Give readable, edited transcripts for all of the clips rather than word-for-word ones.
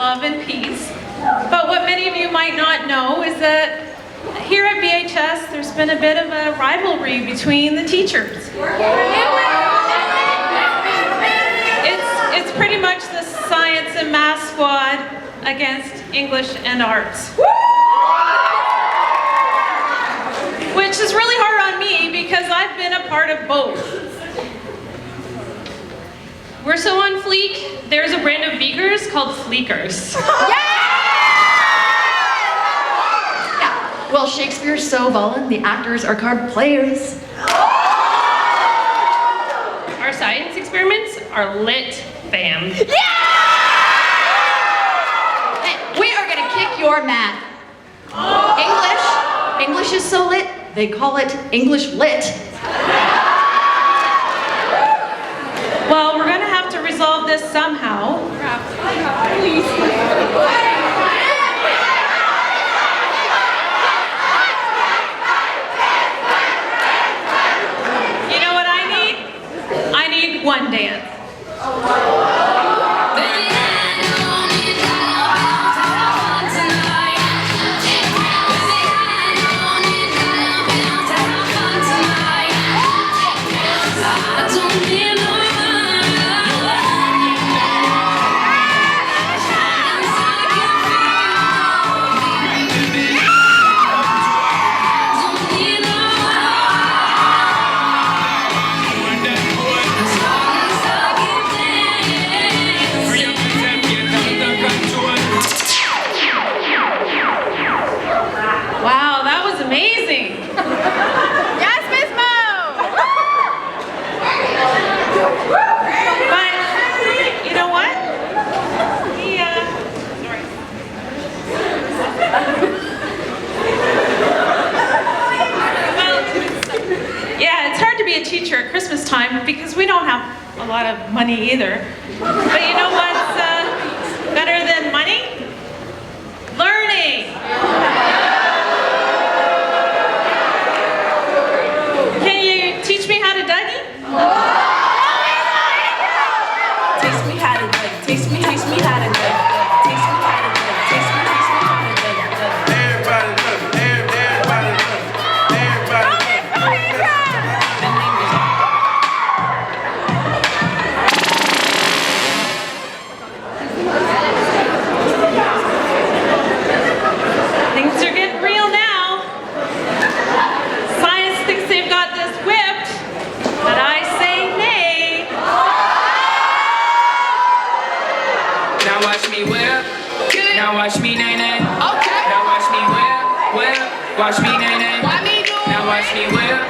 love and peace. But what many of you might not know is that here at BHS, there's been a bit of a rivalry between the teachers. It's pretty much the science and math squad against English and arts. Which is really hard on me because I've been a part of both. We're so on fleek, there's a brand of beakers called Fleekers. Yeah. Well, Shakespeare's so ballin', the actors are card players. Our science experiments are lit, fam. Hey, we are gonna kick your math. English is so lit, they call it English lit. Well, we're gonna have to resolve this somehow. Please. You know what I need? I need one dance. Teacher at Christmas time because we don't have a lot of money either. But you know what's better than money? Learning! Can you teach me how to Dougie? Teach me how to Dougie. Teach me how to Dougie. Teach me how to Dougie. Teach me how to Dougie. Everybody love it. Everybody love it. Everybody love it. Things are getting real now. Science thinks they've got this whipped, but I say nay. Now watch me whip. Now watch me nay nay. Okay. Now watch me whip. Watch me nay nay. Now watch me whip.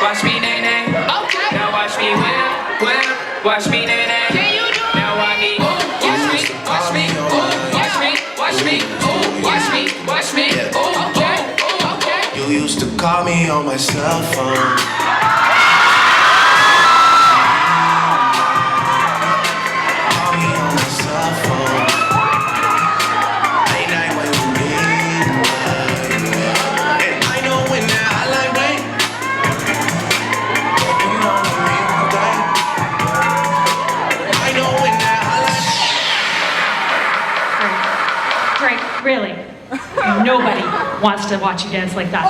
Watch me nay nay. Okay. Now watch me whip. Watch me nay nay. Can you do it? Now watch me. Watch me. Watch me. Watch me. Watch me. Watch me. Watch me. Okay. Okay. You used to call me on my cell phone. Call me on my cell phone. Late night when you need me. And I know when that hotline ring. You know what I mean, okay? I know when that hotline. Drake, really? Nobody wants to watch you dance like that.